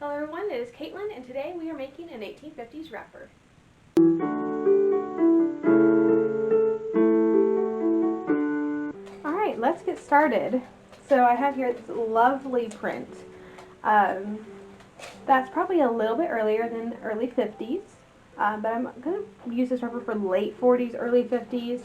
Hello everyone, it is Caitlin, and today we are making an 1850s wrapper. Alright, let's get started. So I have here this lovely print. That's probably a little bit earlier than early 50s, but I'm going to use this wrapper for late 40s, early 50s,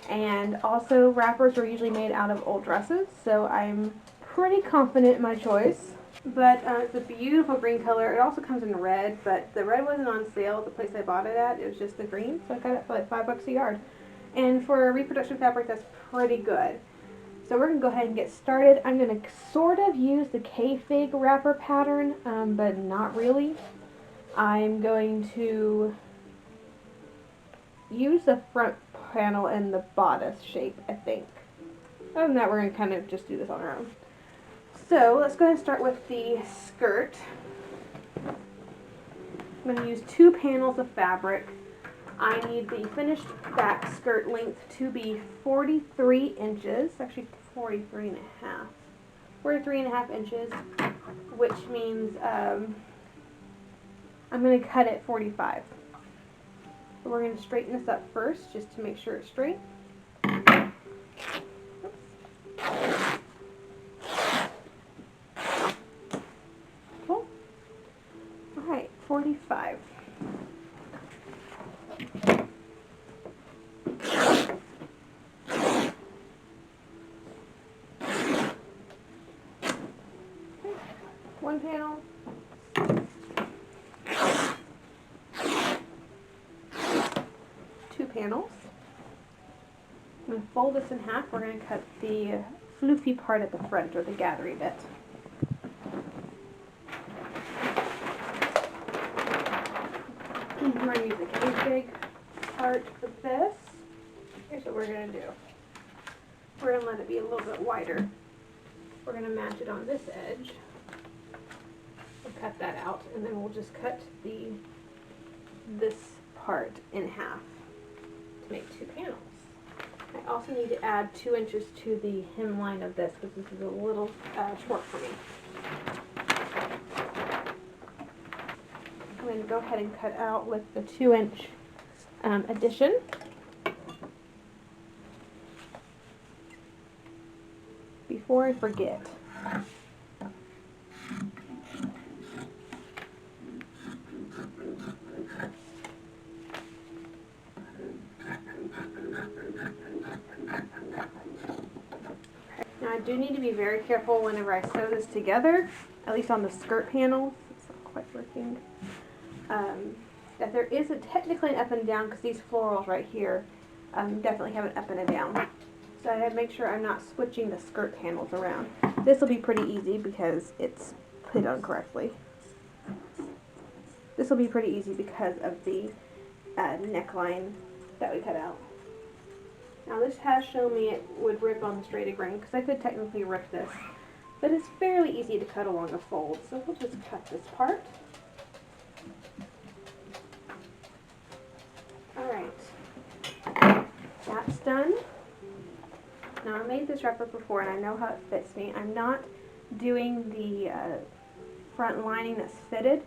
and also wrappers are usually made out of old dresses, so I'm pretty confident in my choice. But it's a beautiful green color. It also comes in red, but the red wasn't on sale at the place I bought it at. It was just the green, so I got it for like $5 a yard. And for a reproduction fabric, that's pretty good. So we're going to go ahead and get started. I'm going to sort of use the K-Fig wrapper pattern, but not really. I'm going to use the front panel in the bodice shape, I think. Other than that, we're going to kind of just do this on our own. So let's go ahead and start with the skirt. I'm going to use 2 panels of fabric. I need the finished back skirt length to be 43 inches, actually 43 and a half. 43 and a half inches, which means I'm going to cut it 45. So we're going to straighten this up first just to make sure it's straight. Cool. Alright, 45. One panel. 2 panels. I'm going to fold this in half. We're going to cut the floofy part at the front, or the gathery bit. I'm going to use the K-Fig part for this. Here's what we're going to do. We're going to let it be a little bit wider. We're going to match it on this edge. We'll cut that out, and then we'll just cut this part in half to make 2 panels. I also need to add 2 inches to the hemline of this because this is a little short for me. I'm going to go ahead and cut out with the 2-inch addition. Before I forget. Now I do need to be very careful whenever I sew this together, at least on the skirt panels. It's not quite working. That there is technically an up and down, because these florals right here definitely have an up and a down. So I have to make sure I'm not switching the skirt panels around. This will be pretty easy because it's put on correctly. This will be pretty easy because of the neckline that we cut out. Now this has shown me it would rip on the straight grain, because I could technically rip this, but it's fairly easy to cut along a fold, so we'll just cut this part. Alright, that's done. Now I made this wrapper before and I know how it fits me. I'm not doing the front lining that's fitted,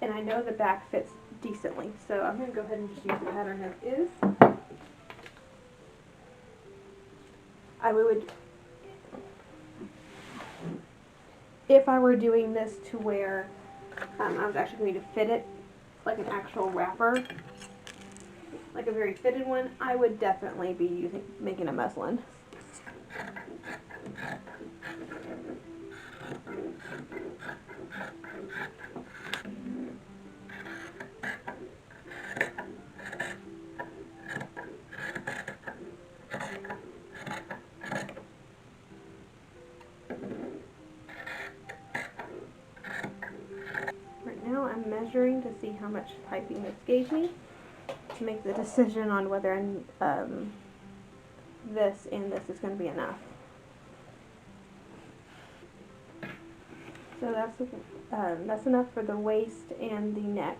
and I know the back fits decently, so I'm going to go ahead and just use the pattern as is. If I were doing this to where I was actually going to fit it like an actual wrapper, like a very fitted one, I would definitely be making a muslin. Right now I'm measuring to see how much piping this gave me to make the decision on whether this and this is going to be enough. So that's enough for the waist and the neck.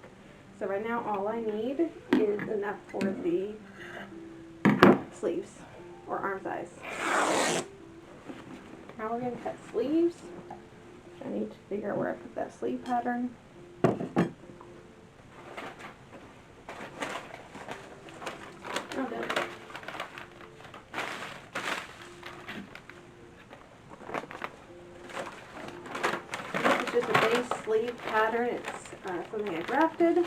So right now all I need is enough for the sleeves or arm size. Now we're going to cut sleeves. I need to figure out where I put that sleeve pattern. Okay. This is just a base sleeve pattern. It's something I drafted.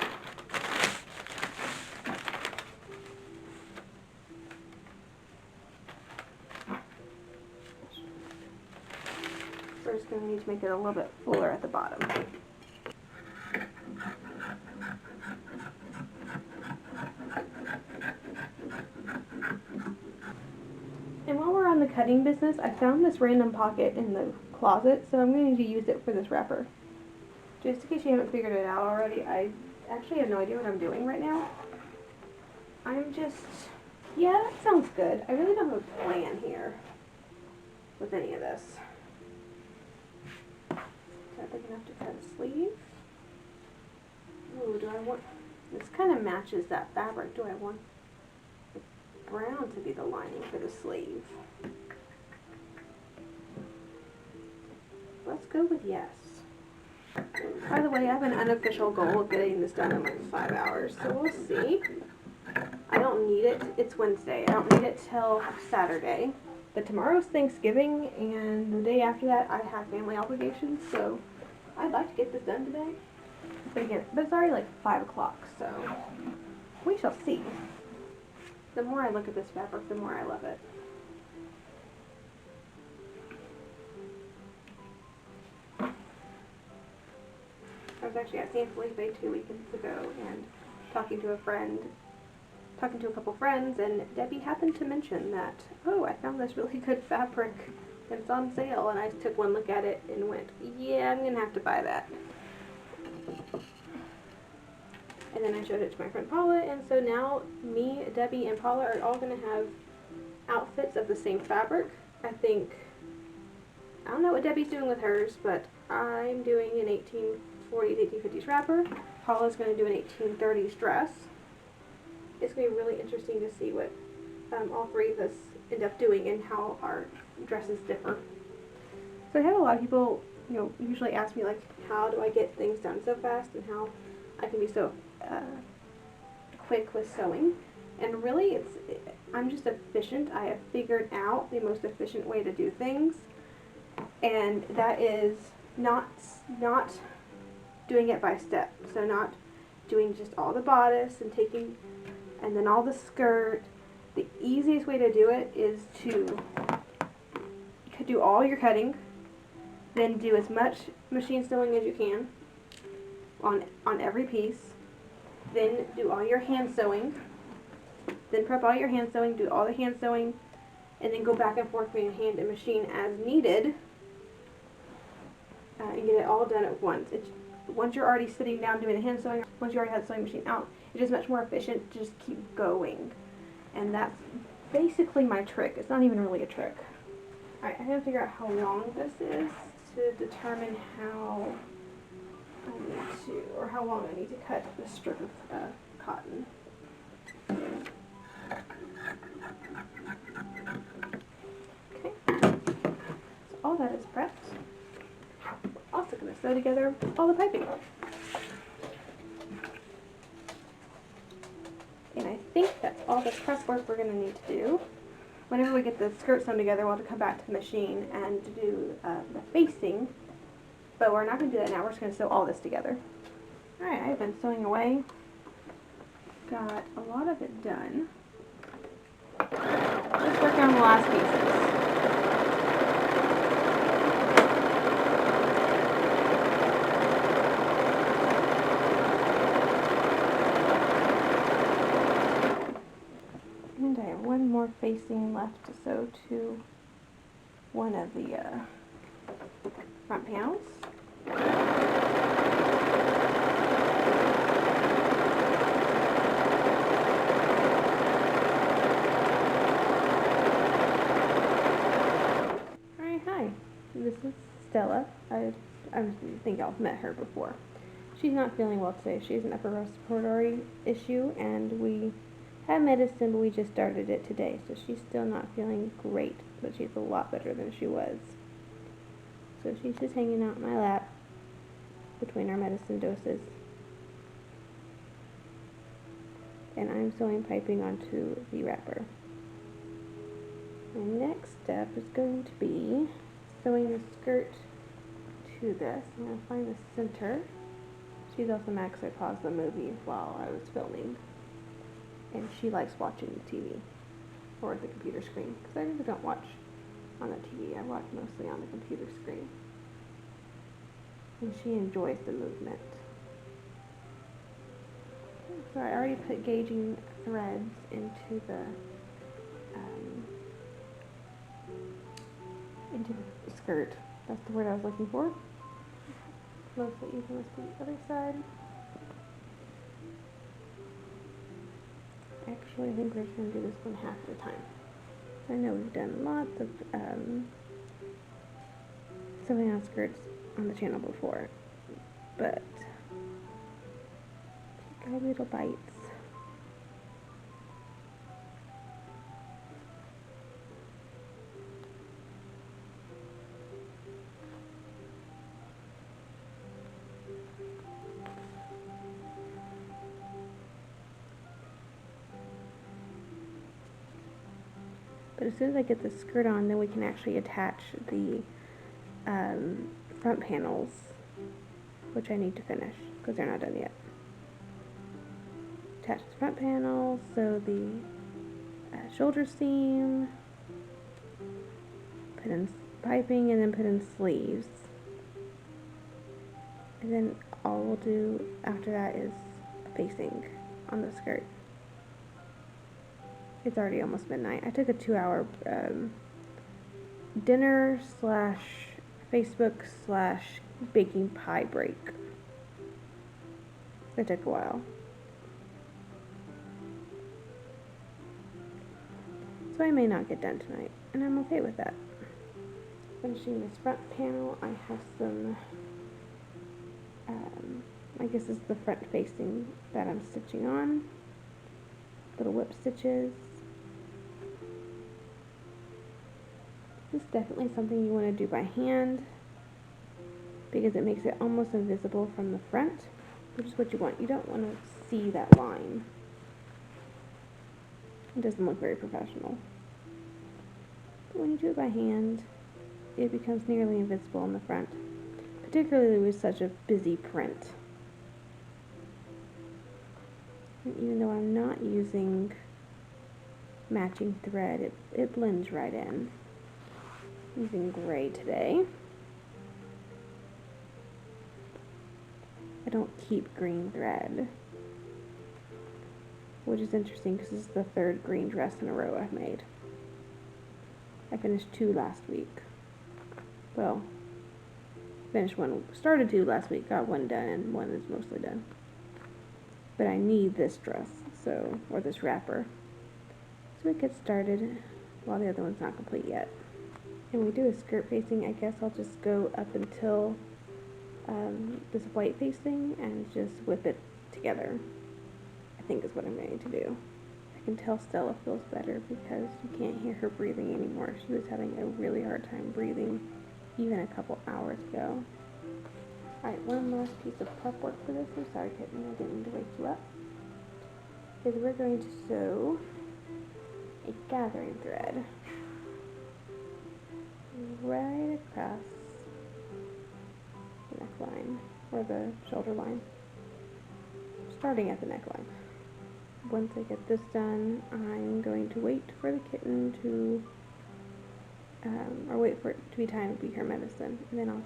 We're just going to need to make it a little bit fuller at the bottom. And while we're on the cutting business, I found this random pocket in the closet, so I'm going to use it for this wrapper. Just in case you haven't figured it out already, I actually have no idea what I'm doing right now. I'm just, yeah, that sounds good. I really don't have a plan here with any of this. Is that big enough to cut a sleeve? Ooh, do I want, this kind of matches that fabric. Do I want the brown to be the lining for the sleeve? Let's go with yes. By the way, I have an unofficial goal of getting this done in like 5 hours, so we'll see. I don't need it. It's Wednesday. I don't need it till Saturday. But tomorrow's Thanksgiving, and the day after that, I have family obligations, so I'd like to get this done today. But again, but it's already like 5 o'clock, so we shall see. The more I look at this fabric, the more I love it. I was actually at San Felipe 2 weekends ago and talking to a couple friends, and Debbie happened to mention that, oh, I found this really good fabric and it's on sale, and I took one look at it and went, yeah, I'm going to have to buy that. And then I showed it to my friend Paula, and so now me, Debbie, and Paula are all going to have outfits of the same fabric. I don't know what Debbie's doing with hers, but I'm doing an 1840s, 1850s wrapper. Paula's going to do an 1830s dress. It's going to be really interesting to see what all three of us end up doing and how our dresses differ. So I have a lot of people, usually ask me, like, how do I get things done so fast and how I can be so quick with sewing. And really, I'm just efficient. I have figured out the most efficient way to do things, and that is not doing it by step. So not doing just all the bodice and then all the skirt. The easiest way to do it is to do all your cutting, then do as much machine sewing as you can on every piece, then do all your hand sewing, then prep all your hand sewing, do all the hand sewing, and then go back and forth between hand and machine as needed, and get it all done at once. Once you're already sitting down doing the hand sewing, once you already have the sewing machine out, it's just much more efficient to just keep going. And that's basically my trick. It's not even really a trick. Alright, I gotta figure out how long this is to determine how how long I need to cut this strip of cotton. Okay, so all that is prepped. We're also going to sew together all the piping. And I think that's all the press work we're going to need to do. Whenever we get the skirt sewn together, we'll have to come back to the machine and do the facing. But we're not going to do that now. We're just going to sew all this together. Alright, I've been sewing away. Got a lot of it done. Let's work on the last pieces. And I have one more facing left to sew to one of the front panels. This is Stella. I think y'all have met her before. She's not feeling well today. She has an upper respiratory issue, and we had medicine, but we just started it today, so she's still not feeling great, but she's a lot better than she was. So she's just hanging out in my lap between our medicine doses. And I'm sewing piping onto the wrapper. My next step is going to be sewing the skirt to this. I'm going to find the center. She's also mad because I paused the movie while I was filming. And she likes watching the TV or the computer screen, because I really don't watch on the TV. I watch mostly on the computer screen. And she enjoys the movement. So I already put gauging threads into the skirt. That's the word I was looking for. Mostly using this to the other side. Actually, I think we're just going to do this one half at a time. I know we've done lots of sewing on skirts on the channel before, but take our little bites. But as soon as I get the skirt on, then we can actually attach the front panels, which I need to finish because they're not done yet. Attach the front panels, sew the shoulder seam, put in piping, and then put in sleeves. And then all we'll do after that is facing on the skirt. It's already almost midnight. I took a 2-hour dinner / Facebook / baking pie break. It took a while. So I may not get done tonight, and I'm okay with that. Finishing this front panel, I have some, I guess this is the front facing that I'm stitching on. Little whip stitches. This is definitely something you want to do by hand because it makes it almost invisible from the front, which is what you want. You don't want to see that line. It doesn't look very professional. But when you do it by hand, it becomes nearly invisible in the front, particularly with such a busy print. And even though I'm not using matching thread, it blends right in. I'm using gray today. I don't keep green thread, which is interesting because this is the 3rd green dress in a row I've made. I finished 2 last week. Well, finished 1, started 2 last week, got 1 done, and 1 is mostly done. But I need this dress, or this wrapper, so it gets started while the other one's not complete yet. And we do a skirt facing. I guess I'll just go up until this white facing and just whip it together, I think is what I'm going to do. I can tell Stella feels better because you can't hear her breathing anymore. She was having a really hard time breathing even a couple hours ago. Alright, one last piece of prep work for this. I'm sorry, Kitten, I didn't mean to wake you up. Is we're going to sew a gathering thread right across the neckline, or the shoulder line, starting at the neckline. Once I get this done, I'm going to wait for the kitten to, or wait for it to be time to be her medicine, and then I'll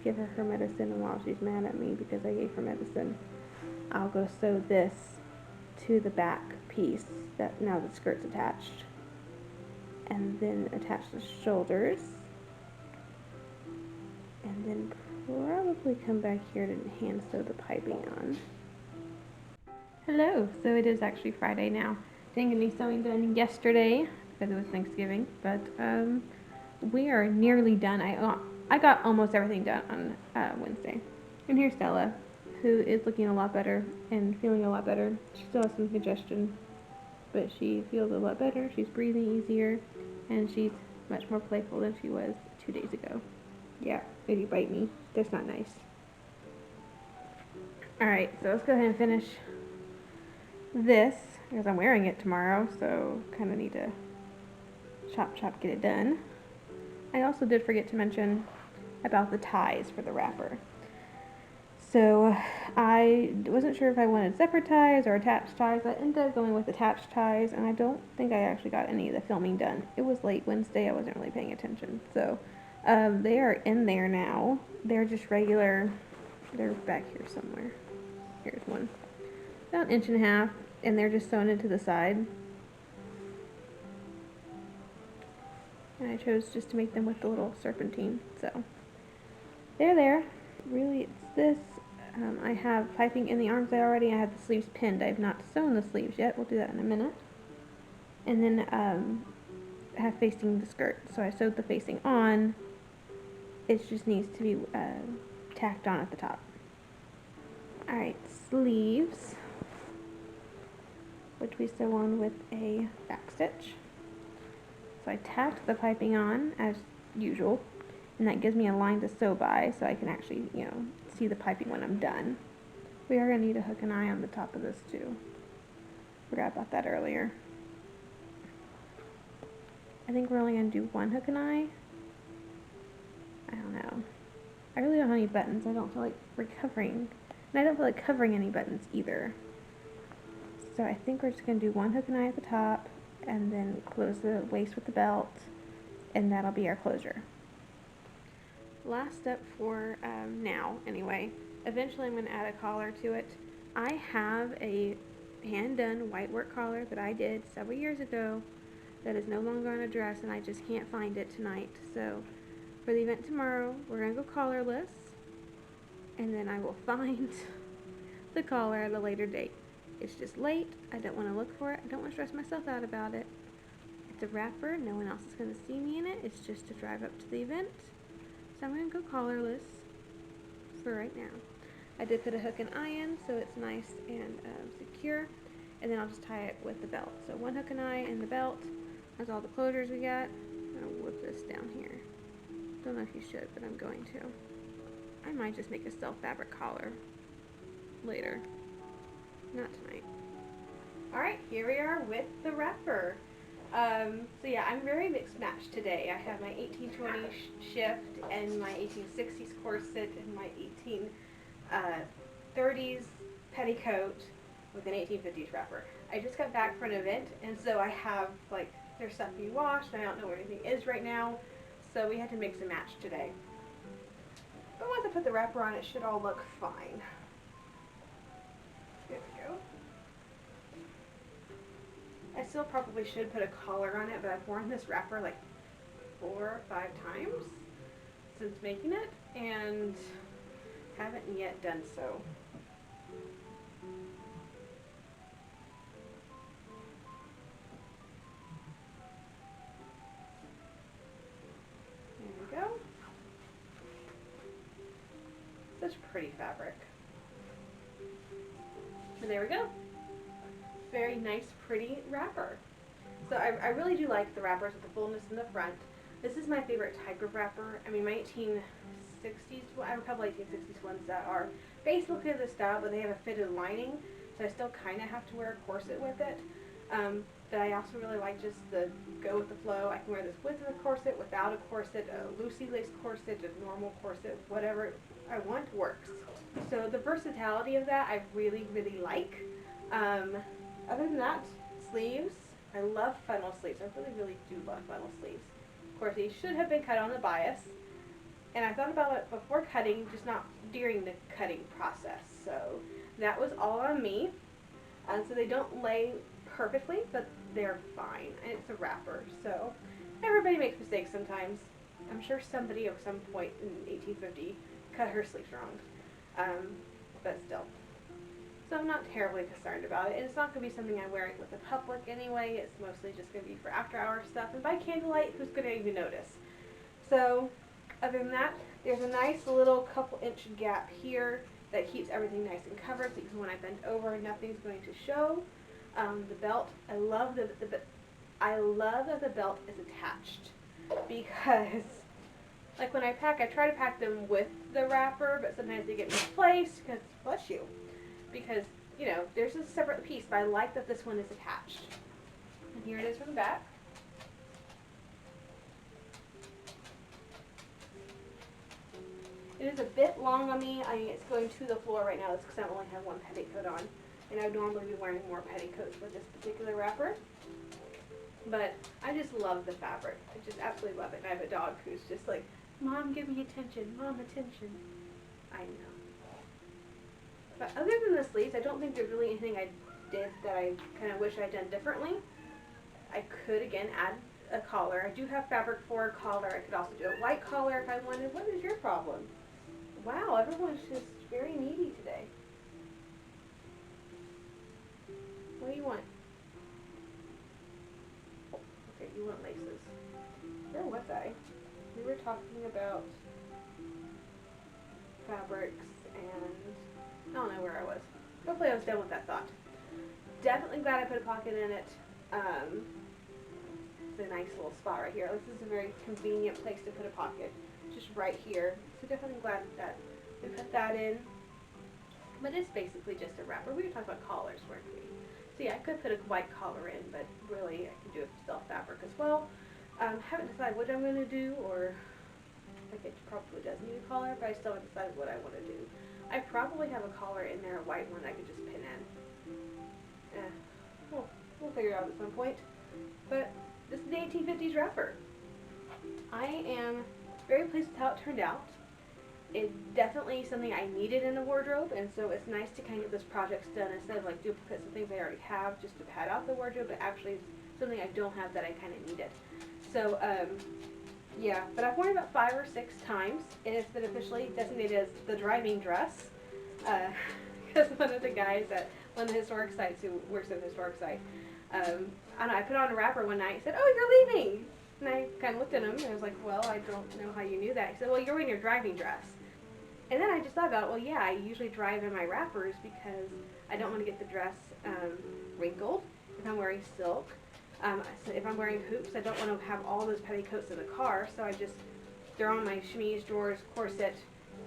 give her her medicine, and while she's mad at me because I gave her medicine, I'll go sew this to the back piece that now the skirt's attached, and then attach the shoulders, and then probably come back here to hand sew the piping on. Hello, so it is actually Friday now. Didn't get any sewing done yesterday because it was Thanksgiving, but we are nearly done. I got almost everything done on Wednesday. And here's Stella, who is looking a lot better and feeling a lot better. She still has some congestion, but she feels a lot better. She's breathing easier, and she's much more playful than she was 2 days ago. Yeah, itty bite me. That's not nice. Alright, so let's go ahead and finish this, because I'm wearing it tomorrow, so kind of need to chop chop get it done. I also did forget to mention about the ties for the wrapper. So I wasn't sure if I wanted separate ties or attached ties. I ended up going with attached ties, and I don't think I actually got any of the filming done. It was late Wednesday, I wasn't really paying attention. So they are in there now. They're just regular, they're back here somewhere. Here's one. About an inch and a half, and they're just sewn into the side. And I chose just to make them with the little serpentine. So they're there. Really, it's this. I have piping in the arms already. I have the sleeves pinned. I have not sewn the sleeves yet. We'll do that in a minute. And then I have facing the skirt. So I sewed the facing on. It just needs to be tacked on at the top. Alright, sleeves, which we sew on with a back stitch. So I tacked the piping on as usual, and that gives me a line to sew by so I can actually, see the piping when I'm done. We are going to need a hook and eye on the top of this too. Forgot about that earlier. I think we're only going to do one hook and eye. I don't know. I really don't have any buttons. I don't feel like recovering. And I don't feel like covering any buttons either. So I think we're just going to do one hook and eye at the top, and then close the waist with the belt, and that'll be our closure. Last step for now, anyway. Eventually I'm going to add a collar to it. I have a hand-done white work collar that I did several years ago that is no longer on a dress, and I just can't find it tonight. So for the event tomorrow, we're going to go collarless, and then I will find the collar at a later date. It's just late. I don't want to look for it. I don't want to stress myself out about it. It's a wrapper. No one else is going to see me in it. It's just to drive up to the event. So I'm going to go collarless for right now. I did put a hook and eye in so it's nice and secure. And then I'll just tie it with the belt. So one hook and eye and the belt. That's all the closures we got. I'm going to whip this down here. Don't know if you should, but I'm going to. I might just make a self fabric collar later. Not tonight. Alright, here we are with the wrapper. So yeah, I'm very mixed match today. I have my 1820 shift and my 1860s corset and my 1830s petticoat with an 1850s wrapper. I just got back from an event, and so I have, there's stuff being washed, and I don't know where anything is right now, so we had to mix and match today. But once I put the wrapper on, it should all look fine. There we go. I still probably should put a collar on it, but I've worn this wrapper like 4 or 5 times since making it, and haven't yet done so. There we go. Such pretty fabric. And there we go. Very nice, pretty wrapper. So I really do like the wrappers with the fullness in the front. This is my favorite type of wrapper. I mean, my 1860s, I have a couple 1860s ones that are basically the style, but they have a fitted lining, so I still kind of have to wear a corset with it. But I also really like just the go with the flow. I can wear this with a corset, without a corset, a loosey lace corset, a normal corset, whatever I want works. So the versatility of that I really, really like. Other than that, sleeves. I love funnel sleeves. I really, really do love funnel sleeves. Of course, these should have been cut on the bias. And I thought about it before cutting, just not during the cutting process. So that was all on me. So they don't lay perfectly, but they're fine. And it's a wrapper, so everybody makes mistakes sometimes. I'm sure somebody at some point in 1850 cut her sleeves wrong. But still. So I'm not terribly concerned about it. And it's not going to be something I'm wearing with the public anyway. It's mostly just going to be for after-hour stuff. And by candlelight, who's going to even notice? So other than that, there's a nice little couple-inch gap here that keeps everything nice and covered. So even when I bend over, nothing's going to show. The belt, I love that the belt is attached because Like when I pack, I try to pack them with the wrapper, but sometimes they get misplaced because, bless you, because, you know, there's a separate piece, but I like that this one is attached. And here it is from the back. It is a bit long on me. I mean, it's going to the floor right now. That's because I only have one petticoat on. And I would normally be wearing more petticoats with this particular wrapper. But I just love the fabric. I just absolutely love it. And I have a dog who's just like, Mom, give me attention. Mom, attention. I know. But other than the sleeves, I don't think there's really anything I did that I kind of wish I'd done differently. I could, again, add a collar. I do have fabric for a collar. I could also do a white collar if I wanted. What is your problem? Wow, everyone's just very needy today. What do you want? Okay, you want laces. Where was I? We were talking about fabrics and I don't know where I was. Hopefully I was done with that thought. Definitely glad I put a pocket in it. It's a nice little spot right here. This is a very convenient place to put a pocket. Just right here. So definitely glad that we put that in. But it's basically just a wrapper. We were talking about collars, weren't we? So yeah, I could put a white collar in, but really I can do a self fabric as well. Haven't decided what I'm going to do, or like it probably does need a collar, but I still haven't decided what I want to do. I probably have a collar in there, a white one I could just pin in. We'll figure it out at some point. But this is the 1850s wrapper. I am very pleased with how it turned out. It's definitely something I needed in the wardrobe, and so it's nice to kind of get those projects done instead of like duplicates of things I already have just to pad out the wardrobe, but actually something I don't have that I kind of needed. So, yeah, but I've worn it about 5 or 6 times, and it's been officially designated as the driving dress, because one of the guys at one of the historic sites who works at the historic site, I don't know, I put on a wrapper one night and said, "Oh, you're leaving!" And I kind of looked at him and I was like, "Well, I don't know how you knew that." He said, "Well, you're wearing your driving dress." And then I just thought about it, well, yeah, I usually drive in my wrappers because I don't want to get the dress wrinkled if I'm wearing silk. So if I'm wearing hoops, I don't want to have all those petticoats in the car, so I just throw on my chemise, drawers, corset,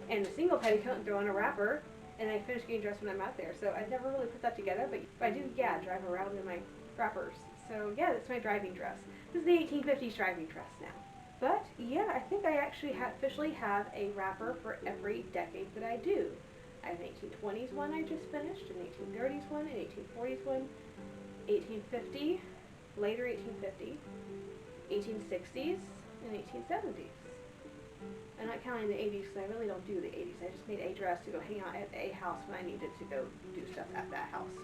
and a single petticoat and throw on a wrapper, and I finish getting dressed when I'm out there. So I never really put that together, but I do, yeah, drive around in my wrappers. So yeah, that's my driving dress. This is the 1850s driving dress now. But yeah, I think I actually officially have a wrapper for every decade that I do. I have an 1820s one I just finished, an 1830s one, an 1840s one, 1850, later 1850, 1860s, and 1870s. I'm not counting the 80s because I really don't do the 80s. I just made a dress to go hang out at a house when I needed to go do stuff at that house.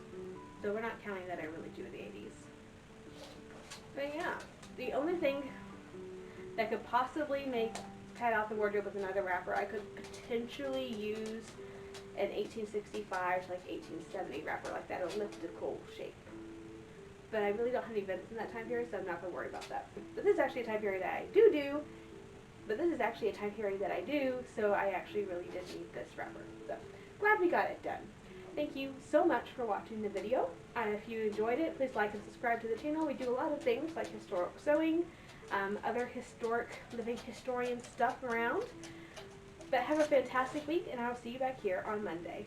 So we're not counting that I really do the 80s. But yeah, the only thing that could possibly pad out the wardrobe with another wrapper, I could potentially use an 1865 to like 1870 wrapper, like that elliptical shape. But I really don't have any events in that time period, so I'm not going to worry about that. But this is actually a time period that I do, so I actually really did need this wrapper. So glad we got it done. Thank you so much for watching the video. And if you enjoyed it, please like and subscribe to the channel. We do a lot of things like historic sewing, other historic living historian stuff around. But have a fantastic week, and I'll see you back here on Monday.